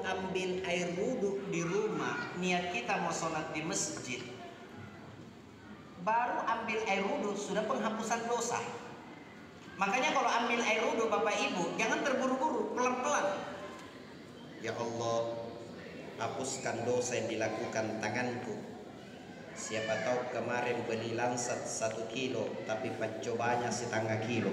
ambil air wudhu di rumah, niat kita mau sholat di masjid, baru ambil air wudhu sudah penghapusan dosa. Makanya kalau ambil air wudhu Bapak Ibu, jangan terburu-buru, pelan-pelan. Ya Allah, hapuskan dosa yang dilakukan tanganku. Siapa tahu kemarin beli langsat 1 kilo, tapi pencobanya setengah kilo.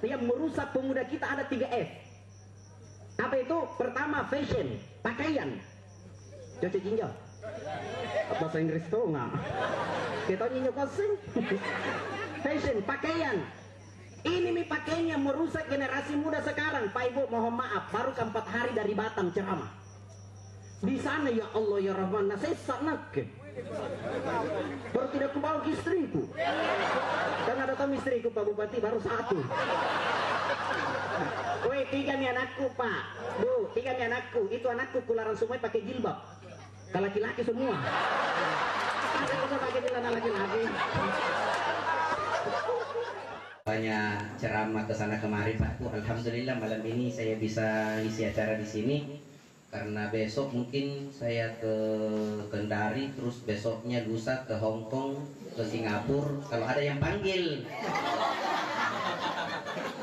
Yang merusak pemuda kita ada 3F. Apa itu? Pertama, fashion, pakaian. Cuci jinjau. Apa bahasa Inggris tuh nggak? Kita nyinyok kasing. Fashion, pakaian. Ini nih pakaian yang merusak generasi muda sekarang. Pak Ibu mohon maaf, baru 4 hari dari Batam ceramah. Di sana ya Allah ya Rahman, saya sanak. Baru tidak kembali ke istriku. Dan ada tamu istriku Pak Bupati baru 1. Woi 3 nih anakku Pak. Bu, 3 nih anakku. Itu anakku kularan semua pakai jilbab. Kalau laki-laki semua. Ada yang pakai celana laki-laki. Banyak ceramah ke sana kemari Pak. Alhamdulillah malam ini saya bisa isi acara di sini. Karena besok mungkin saya ke Kendari, terus besoknya lusa ke Hong Kong, ke Singapura. Kalau ada yang panggil,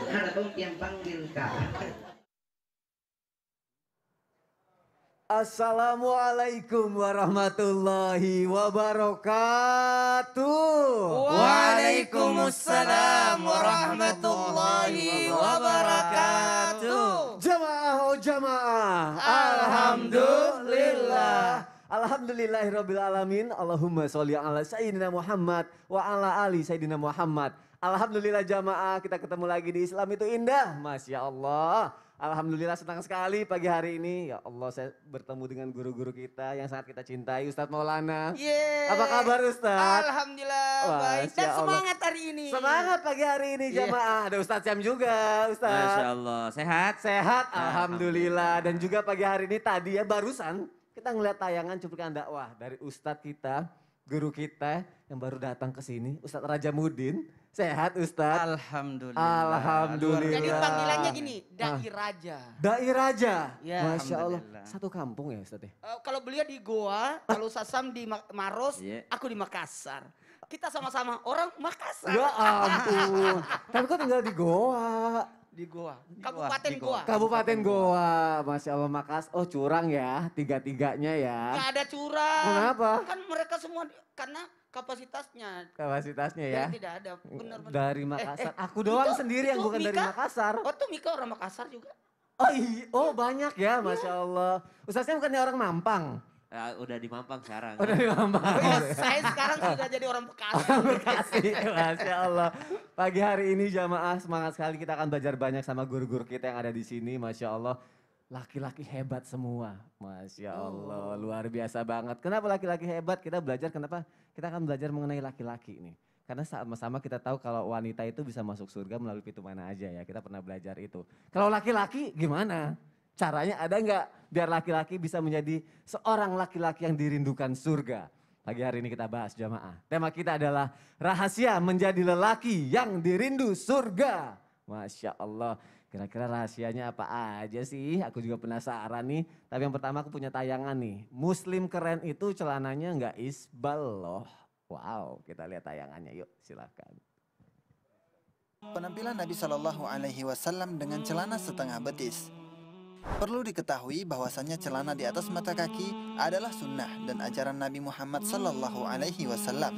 ada dong yang panggil Kak. Assalamualaikum warahmatullahi wabarakatuh. Waalaikumsalam warahmatullahi wabarakatuh. Jamaah oh jamaah. Alhamdulillah. Alhamdulillahirabbil alamin. Allahumma sholli ala sayyidina Muhammad wa ala ali sayyidina Muhammad. Alhamdulillah jamaah, kita ketemu lagi di Islam itu indah. Masya Allah. Alhamdulillah senang sekali pagi hari ini. Ya Allah, saya bertemu dengan guru-guru kita yang sangat kita cintai. Ustadz Maulana. Apa kabar Ustadz? Alhamdulillah baik dan semangat hari ini. Semangat pagi hari ini jamaah. Ada Ustadz Syam juga Ustadz. Masya Allah, sehat? Sehat Alhamdulillah. Dan juga pagi hari ini tadi ya barusan kita ngeliat tayangan cuplikan dakwah dari Ustadz kita, guru kita yang baru datang ke sini, Ustadz Raja Mudin. Sehat Ustadz? Alhamdulillah. Alhamdulillah. Jadi panggilannya gini, Dai Raja. Dai Raja? Ya, Masya Allah. Satu kampung ya Ustadz ya? Kalau beliau di Goa, kalau Sasam di Maros, aku di Makassar. Kita sama-sama orang Makassar. Ya ampun. Tapi kok tinggal di Goa? Di Goa. Kabupaten Goa. Kabupaten Goa. Masya Allah Makassar. Oh curang ya, tiga-tiganya ya. Gak ada curang. Kenapa? Kan mereka semua, karena kapasitasnya ya. Tidak ada, benar-benar. Dari Makassar. Aku doang sendiri yang bukan Mika, dari Makassar. Oh tuh Mika orang Makassar juga. Oh iya, oh banyak ya, Masya Allah. Ustaznya bukannya orang Mampang? Ya, udah di Mampang sekarang. Udah di Mampang. Saya sekarang sudah jadi orang Bekasi. Bekasi, Masya Allah. Pagi hari ini jamaah semangat sekali, kita akan belajar banyak sama guru-guru kita yang ada di sini, Masya Allah. Laki-laki hebat semua, Masya Allah, luar biasa banget. Kenapa laki-laki hebat? Kita belajar, kenapa? Kita akan belajar mengenai laki-laki ini. Karena sama-sama kita tahu kalau wanita itu bisa masuk surga melalui pintu mana aja ya, kita pernah belajar itu. Kalau laki-laki gimana? Caranya ada nggak biar laki-laki bisa menjadi seorang laki-laki yang dirindukan surga? Pagi hari ini kita bahas jamaah. Tema kita adalah rahasia menjadi lelaki yang dirindu surga. Masya Allah. Kira-kira rahasianya apa aja sih? Aku juga penasaran nih. Tapi yang pertama aku punya tayangan nih. Muslim keren itu celananya nggak isbal loh. Wow, kita lihat tayangannya yuk, silakan. Penampilan Nabi Shallallahu Alaihi Wasallam dengan celana setengah betis. Perlu diketahui bahwasannya celana di atas mata kaki adalah sunnah dan ajaran Nabi Muhammad Sallallahu Alaihi Wasallam.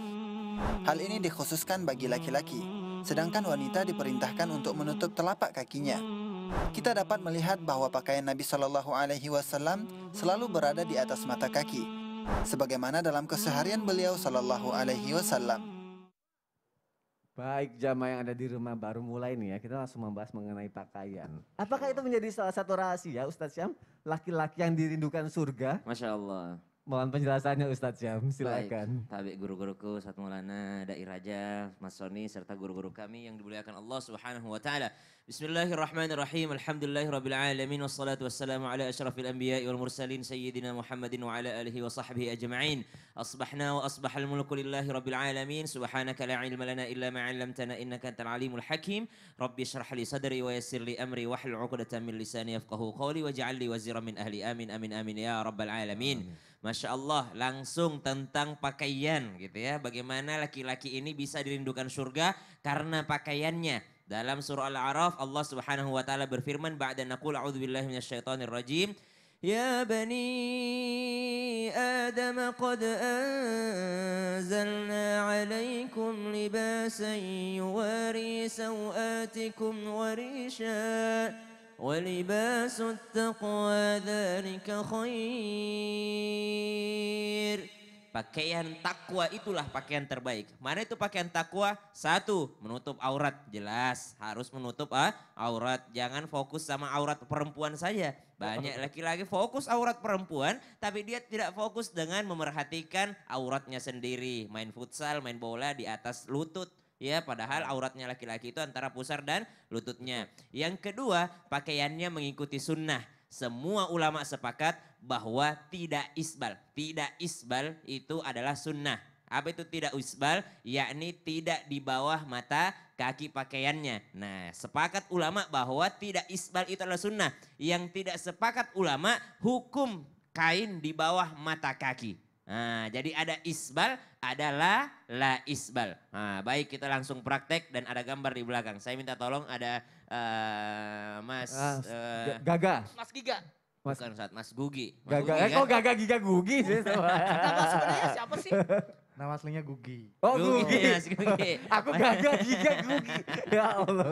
Hal ini dikhususkan bagi laki-laki, sedangkan wanita diperintahkan untuk menutup telapak kakinya. Kita dapat melihat bahwa pakaian Nabi Shallallahu Alaihi Wasallam selalu berada di atas mata kaki, sebagaimana dalam keseharian beliau Shallallahu Alaihi Wasallam. Baik jamaah yang ada di rumah baru mulai nih ya, kita langsung membahas mengenai pakaian. Apakah itu menjadi salah satu rahasia Ustadz Syam? Laki-laki yang dirindukan surga? Masya Allah. Mohon penjelasannya Ustadz Syam, silakan. Tabi guru-guruku, Ustadz Maulana, Dai Raja, Mas Soni, serta guru-guru kami yang dimuliakan Allah Subhanahu wa Ta'ala. Bismillahirrahmanirrahim. Alhamdulillahirabbil alamin wassalatu wassalamu ala asyrafil anbiya'i wal mursalin sayyidina Muhammadin wa ala alihi wa sahbihi ajma'in. Asbahna wa asbahal mulku lillahi rabbil alamin. Subhanaka la ilma lana illa ma 'allamtana innaka antal alimul hakim. Rabbi shrah li sadri wa yassir li amri wahlul 'uqdatam min lisani yafqahu qawli waj'al li waziran min ahli. Amin amin amin ya rabbal alamin. Masya Allah, langsung tentang pakaian gitu ya. Bagaimana laki-laki ini bisa dirindukan surga karena pakaiannya. Dalam surah Al-A'raf Allah Subhanahu wa taala berfirman ba'da naqul a'udzubillahi minasyaitonir rajim. Ya bani Adam qad anzalna 'alaikum libasan yuwari sawatikum wa risha wa libasut taqwa dzalika khair. Pakaian takwa itulah pakaian terbaik. Mana itu pakaian takwa? Satu, menutup aurat. Jelas, harus menutup aurat. Jangan fokus sama aurat perempuan saja. Banyak laki-laki fokus aurat perempuan, tapi dia tidak fokus dengan memerhatikan auratnya sendiri. Main futsal, main bola di atas lutut. Ya, padahal auratnya laki-laki itu antara pusar dan lututnya. Yang kedua, pakaiannya mengikuti sunnah. Semua ulama sepakat bahwa tidak isbal. Tidak isbal itu adalah sunnah. Apa itu tidak isbal? Yakni tidak di bawah mata kaki pakaiannya. Nah, sepakat ulama bahwa tidak isbal itu adalah sunnah. Yang tidak sepakat ulama hukum kain di bawah mata kaki. Nah, jadi ada isbal, adalah la isbal. Nah, baik kita langsung praktek dan ada gambar di belakang. Saya minta tolong ada Mas Gaga. Mas Giga. Bukan saat Mas Gugi. Gaga. Gugi, Kok Gaga Giga Gugi sih? Nama sebenarnya siapa sih? Nama aslinya Gugi. Oh Gugi. Mas Gugi. Aku Gaga Giga Gugi. Ya Allah.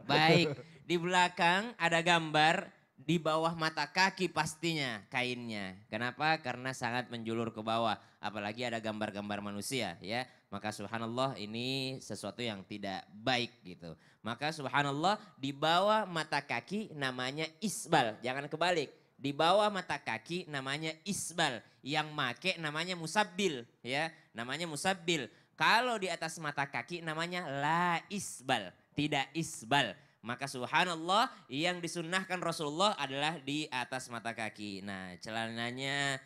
Baik, di belakang ada gambar di bawah mata kaki pastinya kainnya. Kenapa? Karena sangat menjulur ke bawah. Apalagi ada gambar-gambar manusia ya. Maka subhanallah ini sesuatu yang tidak baik gitu. Maka subhanallah di bawah mata kaki namanya isbal. Jangan kebalik. Di bawah mata kaki namanya isbal. Yang make namanya musabbil ya. Namanya musabbil. Kalau di atas mata kaki namanya la isbal. Tidak isbal. Maka subhanallah yang disunnahkan Rasulullah adalah di atas mata kaki. Nah celananya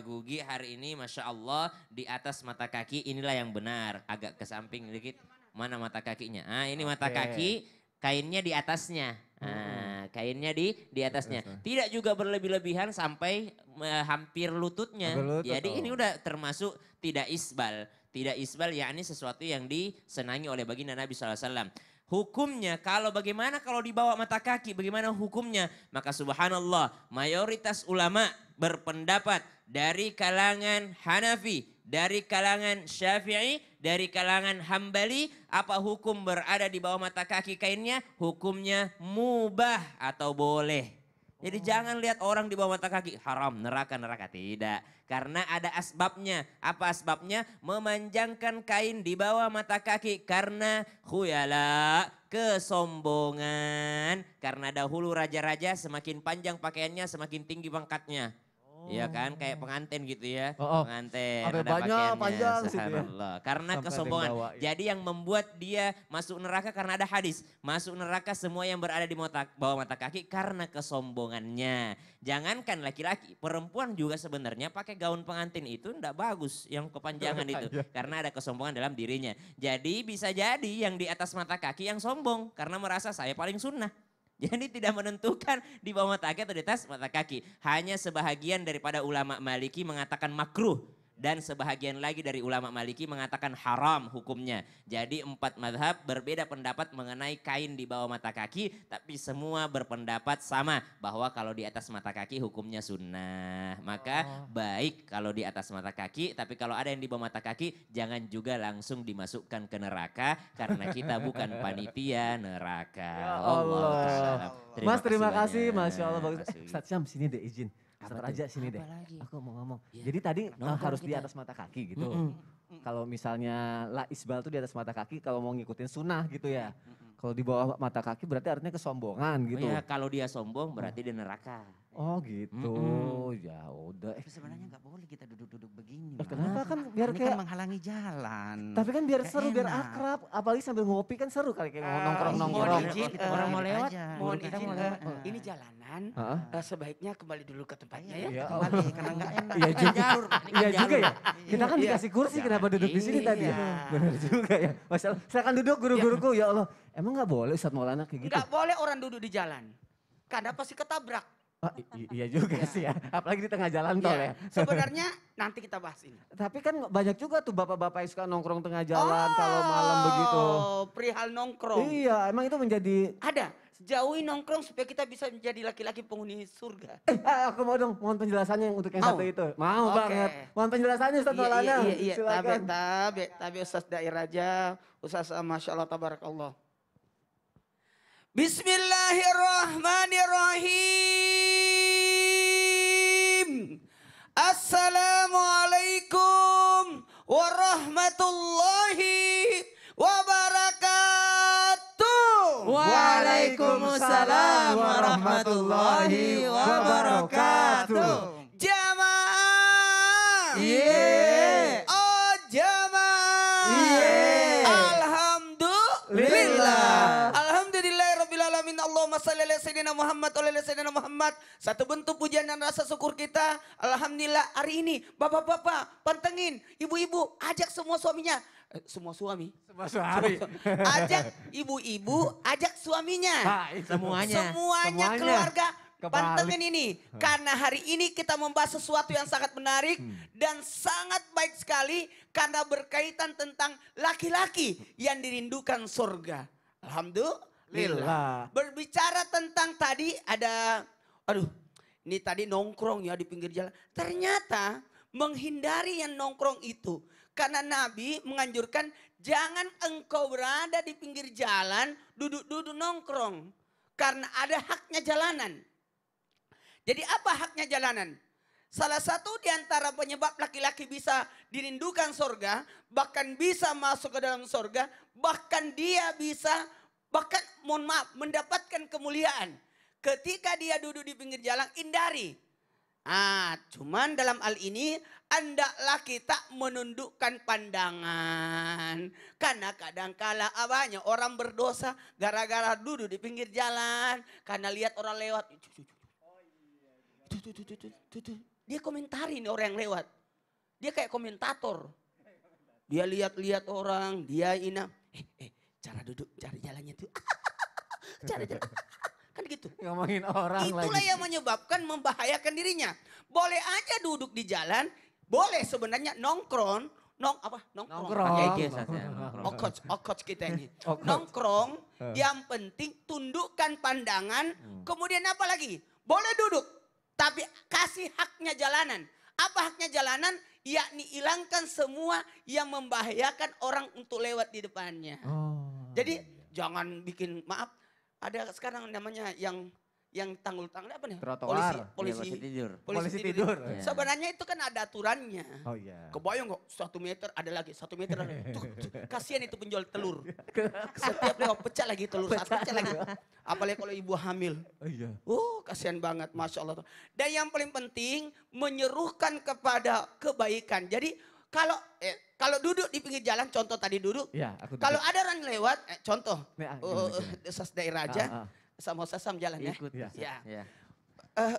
Gugi hari ini Masya Allah di atas mata kaki inilah yang benar. Agak ke samping dikit. Mana mata kakinya? Ah ini mata kaki kainnya di atasnya. Nah, kainnya di atasnya. Tidak juga berlebih-lebihan sampai hampir lututnya. Jadi ini udah termasuk tidak isbal. Tidak isbal yakni sesuatu yang disenangi oleh baginda Nabi SAW. Hukumnya bagaimana kalau dibawa mata kaki, bagaimana hukumnya? Maka subhanallah mayoritas ulama berpendapat dari kalangan Hanafi, dari kalangan Syafi'i, dari kalangan Hambali, apa hukum berada di bawah mata kaki kainnya? Hukumnya mubah atau boleh. Jadi jangan lihat orang di bawah mata kaki, haram, neraka, tidak. Karena ada asbabnya. Apa asbabnya? Memanjangkan kain di bawah mata kaki karena khuyala, kesombongan. Karena dahulu raja-raja semakin panjang pakaiannya semakin tinggi pangkatnya. Iya kan kayak pengantin gitu ya. Pengantin ada banyak panjang sih ya. Karena sampai kesombongan. Jadi yang membuat dia masuk neraka karena ada hadis. Masuk neraka semua yang berada di bawah mata kaki karena kesombongannya. Jangankan laki-laki, perempuan juga sebenarnya pakai gaun pengantin itu enggak bagus yang kepanjangan itu. Karena ada kesombongan dalam dirinya. Jadi bisa jadi yang di atas mata kaki yang sombong karena merasa saya paling sunnah. Jadi tidak menentukan di bawah mata kaki atau di atas mata kaki. Hanya sebahagian daripada ulama Maliki mengatakan makruh. Dan sebahagian lagi dari ulama Maliki mengatakan haram hukumnya. Jadi 4 mazhab berbeda pendapat mengenai kain di bawah mata kaki. Tapi semua berpendapat sama bahwa kalau di atas mata kaki hukumnya sunnah. Maka baik kalau di atas mata kaki. Tapi kalau ada yang di bawah mata kaki jangan juga langsung dimasukkan ke neraka. Karena kita bukan panitia neraka. Ya Allah. Mas terima kasih, Masya Allah. Bagus. Ustadz Syam sini deh izin. Ustadz Raja sini deh. Aku mau ngomong. Jadi tadi harus di atas mata kaki gitu. Kalau misalnya la isbal tuh di atas mata kaki kalau mau ngikutin sunnah gitu ya. Kalau di bawah mata kaki berarti artinya kesombongan gitu. Oh ya kalau dia sombong berarti dia neraka. Oh gitu. Ya udah. Sebenarnya nggak boleh kita duduk-duduk begini. Kenapa kan biar Ini kayak kan menghalangi jalan. tapi kan biar Gak seru, biar enak. akrab. Apalagi sambil ngopi kan seru kali kayak nongkrong-nongkrong. mohon izin, Orang mau lewat, mohon kita izin, mau lewat. ini jalanan, Heeh. sebaiknya kembali dulu ke tempatnya ya. Iya, Kembali karena nggak enak. Iya juga. jalur, ini kan Iya juga ya. jalur. Kita kan Iya. dikasih kursi, kenapa duduk di sini Iya. tadi ya? Benar juga ya. Masalah, silakan duduk guru-guruku. Ya Allah, emang nggak boleh Ustadz Maulana kayak gitu? Nggak boleh orang duduk di jalan, karena pasti ketabrak. Ah, iya juga sih ya. Apalagi di tengah jalan tol ya. Ya, sebenarnya nanti kita bahas ini. Tapi kan banyak juga tuh bapak-bapak yang suka nongkrong tengah jalan kalau malam begitu. Oh, perihal nongkrong. Iya, emang itu menjadi Ada, jauhi nongkrong supaya kita bisa menjadi laki-laki penghuni surga. aku mau dong, mohon penjelasannya yang untuk yang Mau? satu itu. Mau Oke. banget. Mohon penjelasannya Ustaz Maulana. Iya. Silakan. Tabe Ustaz Daerah aja. Ustaz Masya Allah Tabarakallah. Bismillahirrahmanirrahim. Assalamualaikum warahmatullahi wabarakatuh. Waalaikumsalam warahmatullahi wabarakatuh. Jamaah. Iya. Oh jamaah. Iya. Alhamdulillah. Alhamdulillahirabbil alamin. Allahumma shalli ala sayyidina Muhammad wa ala sayyidina Muhammad. Satu bentuk pujian dan rasa syukur kita. Alhamdulillah hari ini bapak-bapak pantengin, ibu-ibu ajak semua suaminya. Semua suami. Semua suami. Ajak ibu-ibu, ajak suaminya. Nah, itu. Semuanya Semuanya. keluarga Kebalik. pantengin ini. Karena hari ini kita membahas sesuatu yang sangat menarik dan sangat baik sekali karena berkaitan tentang laki-laki yang dirindukan surga. Alhamdulillah. Berbicara tentang tadi ada, ini tadi nongkrong ya di pinggir jalan. Ternyata menghindari yang nongkrong itu. Karena Nabi menganjurkan jangan engkau berada di pinggir jalan duduk-duduk nongkrong. Karena ada haknya jalanan. Jadi apa haknya jalanan? Salah satu di antara penyebab laki-laki bisa dirindukan surga, bahkan bisa masuk ke dalam surga, bahkan dia bisa, mohon maaf, mendapatkan kemuliaan. Ketika dia duduk di pinggir jalan, hindari. Cuman dalam hal ini, hendaklah kita menundukkan pandangan. Karena kadangkala banyak orang berdosa gara-gara duduk di pinggir jalan. Karena lihat orang lewat. Dia komentarin orang yang lewat. Dia kayak komentator. Dia lihat-lihat orang, dia ina. Cara duduk, cara jalannya tuh. Cara jalan. Kan gitu. Ngomongin orang Itulah lagi. yang menyebabkan membahayakan dirinya. Boleh aja duduk di jalan, boleh sebenarnya nongkrong, Nongkrong. Pakai G, Ustaz, ya, nongkrong. Coach kita ini. Oh, coach. Nongkrong, yang penting tundukkan pandangan, kemudian apa lagi? Boleh duduk, tapi kasih haknya jalanan. Apa haknya jalanan? Yakni hilangkan semua yang membahayakan orang untuk lewat di depannya. Jadi jangan bikin, maaf, ada sekarang namanya yang tanggul-tanggul apa nih? Trotoar. Polisi tidur. Polisi tidur. Iya. Sebenarnya itu kan ada aturannya. Oh iya. Kebayang kok 1 meter ada lagi 1 meter ada. Kasihan itu penjual telur. Setiap lewat pecah lagi telur, pecah lagi. Apalagi kalau ibu hamil. Oh iya. Kasihan banget, Masya Allah. Dan yang paling penting menyerukan kepada kebaikan. Jadi kalau duduk di pinggir jalan, contoh tadi duduk. Iya, aku Kalau ada orang lewat, contoh, Nih, gimana? Ustaz Daerah aja, sama Ustaz Sam jalan ya. Ikut. Iya. Ya. Ya.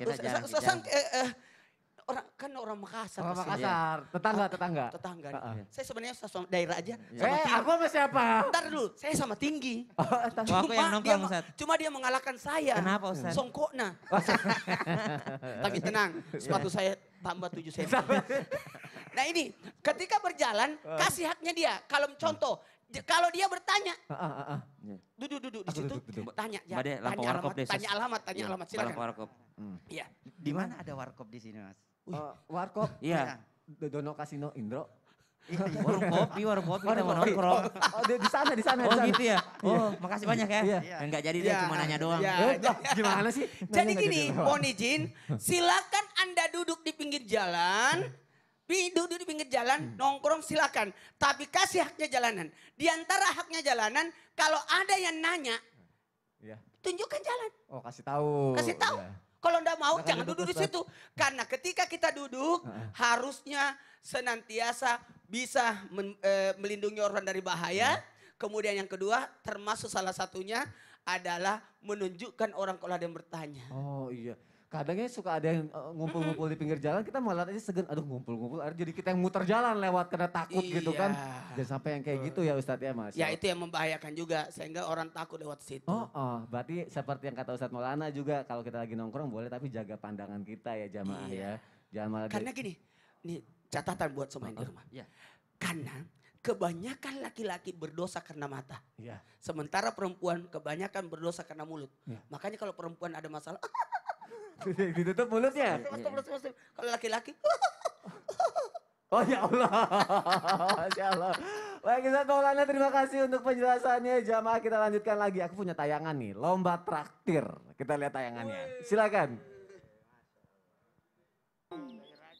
Ustaz Kita Sam, jalan. orang Makassar. Orang pasti. Makassar, tetangga. Tetangga. Heeh. Saya sebenarnya Ustaz Daerah aja. Sama Aku sama siapa? Ntar dulu, saya sama tinggi. Oh, aku yang nongkrong, Ustaz. Cuma dia mengalahkan saya. Kenapa, Ustaz? Songkokna. Tapi tenang, sepatu saya tambah 7 cm. Nah ini, ketika berjalan, kasih haknya dia. Kalau contoh, kalau dia bertanya, duduk di situ, duduk. tanya, ya, Mbak De, lampu tanya warkop alamat, deh, tanya Sus. alamat, silakan. Lampu warkop. Iya. Di mana ada warkop di sini, Mas? Warkop. Iya. Dono Kasino Indro. Warung kopi kita mau nongkrong. Oh, di sana. Oh gitu ya. Oh, makasih banyak ya. Iya. Enggak jadi dia Iya. cuma nanya doang. Iya. Gimana sih? Jadi Nanya gini, nggak jadi mohon izin, silakan Anda duduk di pinggir jalan, duduk di pinggir jalan, nongkrong silakan. Tapi kasih haknya jalanan. Di antara haknya jalanan, kalau ada yang nanya, Iya. tunjukkan jalan. Oh, kasih tahu. Kasih tahu. Iya. Kalau enggak mau Silakan jangan duduk, duduk di Ustaz. situ. Karena ketika kita duduk harusnya senantiasa bisa melindungi orang dari bahaya. Kemudian yang kedua termasuk salah satunya adalah menunjukkan orang kalau ada yang bertanya. Oh iya. Kadangnya suka ada yang ngumpul-ngumpul di pinggir jalan, kita malah aja segan, aduh ngumpul-ngumpul, jadi kita yang muter jalan lewat karena takut gitu kan. Iya. Jangan sampai yang kayak gitu ya Ustadz ya Mas. Ya itu yang membahayakan juga sehingga orang takut lewat situ. Berarti seperti yang kata Ustadz Maulana juga kalau kita lagi nongkrong boleh tapi jaga pandangan kita ya jamaah Iya. ya. Jangan malah Karena gini, nih catatan buat semua yang di rumah. Iya. Karena kebanyakan laki-laki berdosa karena mata. Iya. Sementara perempuan kebanyakan berdosa karena mulut. Iya. Makanya kalau perempuan ada masalah, ditutup mulutnya. kalau laki-laki, Oh ya Allah. Masya Allah. Baik Ustadz Maulana terima kasih untuk penjelasannya. Jamaah kita lanjutkan lagi. Aku punya tayangan nih, lomba traktir. Kita lihat tayangannya. Silakan.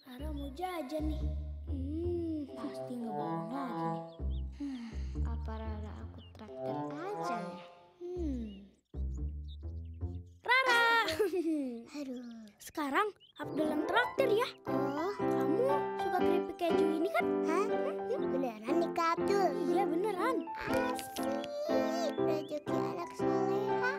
Rara mau jajan nih. Pasti ngebohong lagi nih. Apa Rara aku traktir aja ya? Rara! Aduh. Sekarang Abdul yang traktir ya. Oh, kamu suka keripik keju ini kan? Hah? Beneran nih Kak Abdul? Iya beneran. Asik, rezeki anak soleha.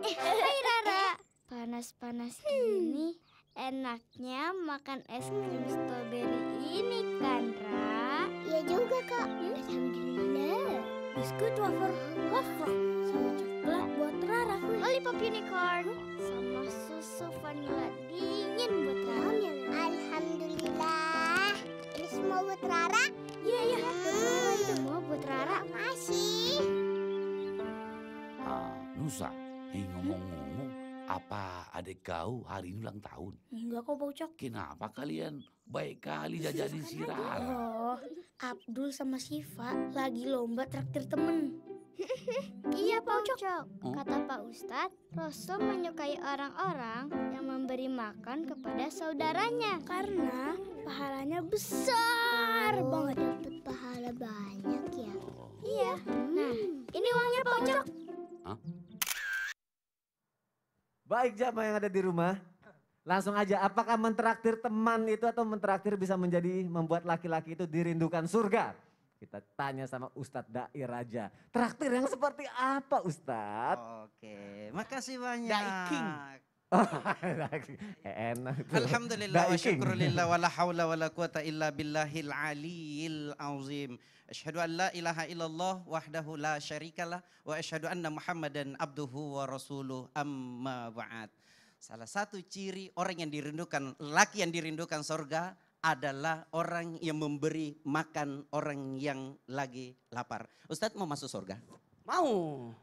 Hai Rara. Panas-panas gini, enaknya makan es krim stroberi ini kan, Ra? Iya juga, Kak. Alhamdulillah. Biskuit wafer sama coklat buat Rara. Lollipop unicorn sama susu vanila dingin buat Rara. Alhamdulillah. Ini semua buat Rara? Iya, buat Rara itu. Semua buat Rara. Masih. Nusa, ngomong-ngomong, apa adik kau hari ini ulang tahun? Enggak kok, Pak Ucok. Kenapa kalian baik kali jajanin si Rara? Oh, Abdul sama Syifa lagi lomba traktir temen. Iya Pak Ucok. Kata Pak Ustadz, Rasul menyukai orang-orang yang memberi makan kepada saudaranya. Karena pahalanya besar banget. Dapat pahala banyak ya. Iya. Nah, ini uangnya Pak Ucok. Baik jamaah yang ada di rumah. Langsung aja, apakah mentraktir teman itu atau mentraktir bisa membuat laki-laki itu dirindukan surga? Kita tanya sama Ustadz Dai Raja. Traktir yang seperti apa Ustadz? Oke, makasih banyak. Daiking. Enak. Alhamdulillah wa Daiking. syukurillah wa la hawla wa la quwata illa billahil aliyil azim. Asyhadu an la ilaha illallah wahdahu la syarikalah wa asyhadu anna Muhammadan abduhu wa rasuluh amma ba'd. Salah satu ciri orang yang dirindukan, laki yang dirindukan surga adalah orang yang memberi makan orang yang lagi lapar. Ustadz mau masuk surga? mau.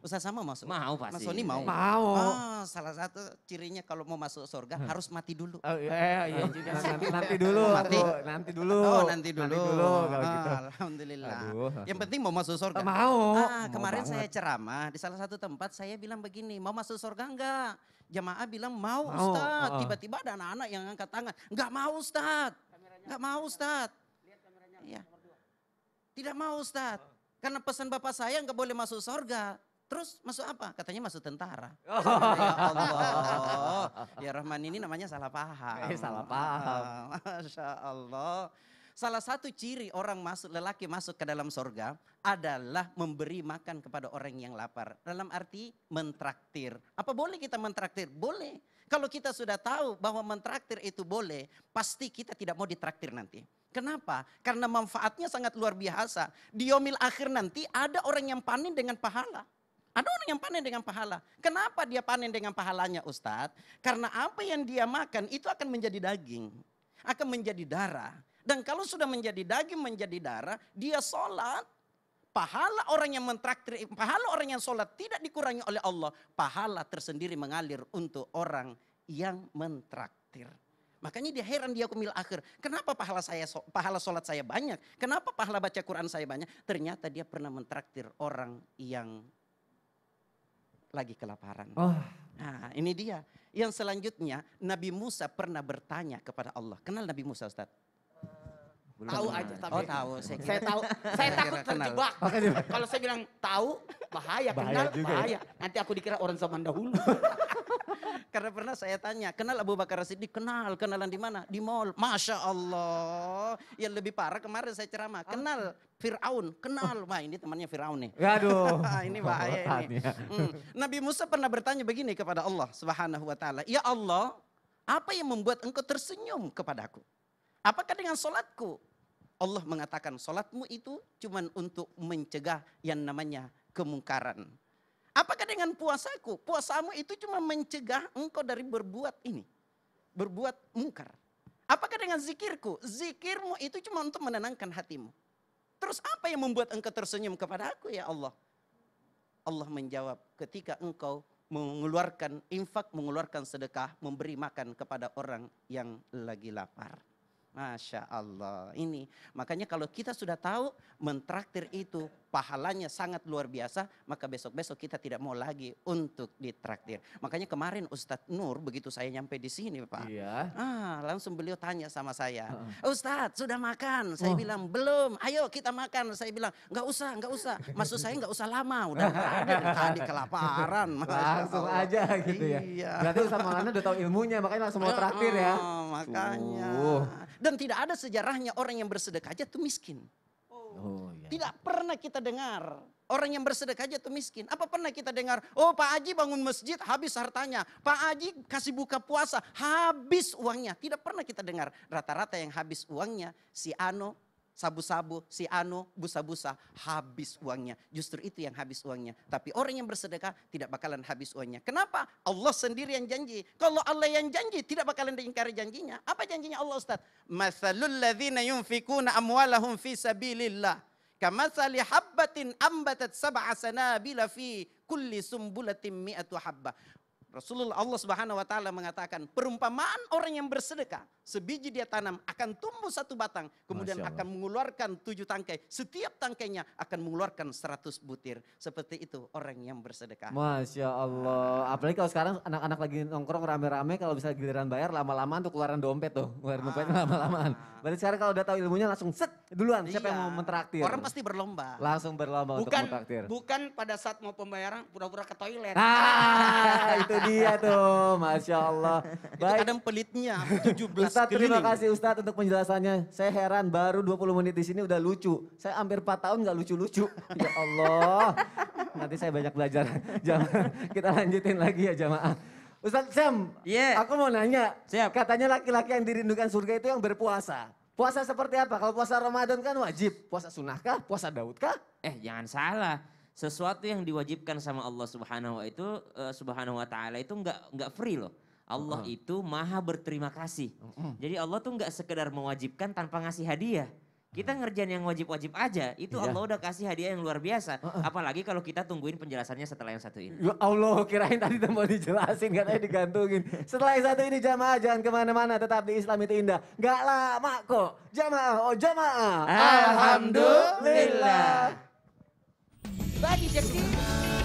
Ustadz sama masuk? Mau pasti. Mas Sony mau? Mau. Oh, salah satu cirinya kalau mau masuk surga harus mati dulu. Oh, iya juga. Nanti dulu. Mati. Nanti dulu. Oh, nanti dulu. Nanti dulu kalau gitu. Alhamdulillah. Aduh. Yang penting mau masuk surga. Mau. Kemarin Mau saya banget. ceramah di salah satu tempat, saya bilang begini, mau masuk surga enggak? Jamaah bilang mau, Mau, Ustaz. oh. Tiba-tiba ada anak-anak yang angkat tangan. Enggak mau Ustaz. Enggak mau Ustaz. Iya. Tidak mau Ustaz. Karena pesan bapak saya enggak boleh masuk surga. Terus masuk apa? Katanya masuk tentara. Ya Allah. Ya Rahman ini namanya salah paham. Salah paham. Masya Allah. Salah satu ciri orang lelaki masuk ke dalam surga adalah memberi makan kepada orang yang lapar. Dalam arti mentraktir. Apa boleh kita mentraktir? Boleh. Kalau kita sudah tahu bahwa mentraktir itu boleh, pasti kita tidak mau ditraktir nanti. Kenapa? Karena manfaatnya sangat luar biasa. Di yaumil akhir nanti ada orang yang panen dengan pahala. Ada orang yang panen dengan pahala. Kenapa dia panen dengan pahalanya Ustadz? Karena apa yang dia makan itu akan menjadi daging. Akan menjadi darah. Dan kalau sudah menjadi daging, menjadi darah, dia sholat. Pahala orang yang mentraktir, pahala orang yang sholat tidak dikurangi oleh Allah. Pahala tersendiri mengalir untuk orang yang mentraktir. Makanya dia heran dia yaumil akhir. Kenapa pahala sholat saya banyak? Kenapa pahala baca Quran saya banyak? Ternyata dia pernah mentraktir orang yang lagi kelaparan. Oh. Nah ini dia. Yang selanjutnya Nabi Musa pernah bertanya kepada Allah. Kenal Nabi Musa Ustaz? Tahu aja tapi. Oh tahu. Saya tahu. Saya takut terjebak. Kalau saya bilang tahu bahaya, Bahaya kenal juga ya. bahaya. Nanti aku dikira orang zaman dahulu. Karena pernah saya tanya, kenal Abu Bakar Siddiq? Kenal, kenalan di mana? Di mall. Masya Allah. Yang lebih parah kemarin saya ceramah, kenal Fir'aun, kenal. Wah ini temannya Fir'aun nih. Aduh. Ini bahaya ini. Nabi Musa pernah bertanya begini kepada Allah Subhanahu wa taala, "Ya Allah, apa yang membuat engkau tersenyum kepadaku? Apakah dengan solatku?" Allah mengatakan, solatmu itu cuma untuk mencegah yang namanya kemungkaran. Apakah dengan puasaku? Puasamu itu cuma mencegah engkau dari berbuat ini. Berbuat mungkar. Apakah dengan zikirku? Zikirmu itu cuma untuk menenangkan hatimu. Terus apa yang membuat engkau tersenyum kepada aku ya Allah? Allah menjawab, ketika engkau mengeluarkan infak, mengeluarkan sedekah, memberi makan kepada orang yang lagi lapar. Masya Allah. Ini makanya kalau kita sudah tahu mentraktir itu pahalanya sangat luar biasa, maka besok-besok kita tidak mau lagi untuk ditraktir. Makanya kemarin Ustadz Nur begitu saya nyampe di sini Pak, langsung beliau tanya sama saya, Ustadz sudah makan? Saya bilang belum. Ayo kita makan. Saya bilang nggak usah. Maksud saya nggak usah lama. Udah ada tadi kelaparan. Langsung aja gitu ya. Iya. Berarti Ustadz Maulana udah tahu ilmunya, makanya langsung mau traktir ya. Makanya. Dan tidak ada sejarahnya orang yang bersedekah aja tuh miskin. Iya. Tidak pernah kita dengar orang yang bersedekah aja tuh miskin. Apa pernah kita dengar, oh Pak Haji bangun masjid habis hartanya. Pak Haji kasih buka puasa habis uangnya. Tidak pernah kita dengar. Rata-rata yang habis uangnya si Ano, sabu-sabu, si Ano, busa-busa, habis uangnya. Justru itu yang habis uangnya. Tapi orang yang bersedekah tidak bakalan habis uangnya. Kenapa? Allah sendiri yang janji. Kalau Allah yang janji tidak bakalan diingkari janjinya. Apa janjinya Allah Ustaz? Mathalul ladzina yunfikuna amwalahum fi sabilillah. Kamathali habbatin ambatat sab'a sanabila fi kulli sumbulatin mi'atu habba. Rasulullah Allah Subhanahu wa taala mengatakan, perumpamaan orang yang bersedekah, sebiji dia tanam akan tumbuh satu batang, kemudian akan mengeluarkan 7 tangkai. Setiap tangkainya akan mengeluarkan 100 butir. Seperti itu orang yang bersedekah. Masya Allah. Apalagi kalau sekarang anak-anak lagi nongkrong rame-rame, kalau bisa giliran bayar lama-lamaan tuh keluaran dompet tuh. Keluaran dompet lama-lamaan. Berarti sekarang kalau udah tahu ilmunya langsung set duluan. Siapa yang mau mentraktir? Orang pasti berlomba. Langsung berlomba untuk mentraktir. Bukan pada saat mau pembayaran pura-pura ke toilet. Itu dia tuh, Masya Allah. Itu kadang pelitnya 17 Ustadz, keliling. terima kasih Ustadz untuk penjelasannya. Saya heran baru 20 menit di sini udah lucu. Saya hampir 4 tahun gak lucu-lucu. Ya Allah. Nanti saya banyak belajar. Kita lanjutin lagi ya jamaah. Ustadz Sam, aku mau nanya. Katanya laki-laki yang dirindukan surga itu yang berpuasa. Puasa seperti apa? Kalau puasa Ramadan kan wajib. Puasa sunnah kah? Puasa Daud kah? Jangan salah. Sesuatu yang diwajibkan sama Allah Subhanahu wa taala itu enggak free loh. Allah itu maha berterima kasih. Jadi Allah tuh enggak sekedar mewajibkan tanpa ngasih hadiah. Kita ngerjain yang wajib-wajib aja, itu Allah udah kasih hadiah yang luar biasa. Apalagi kalau kita tungguin penjelasannya setelah yang satu ini. Ya Allah, kirain tadi mau dijelasin, katanya digantungin. Setelah yang satu ini jamaah jangan kemana-mana, tetap di Islam itu indah. Gak lama kok, jamaah. Alhamdulillah. Bagi Jessica.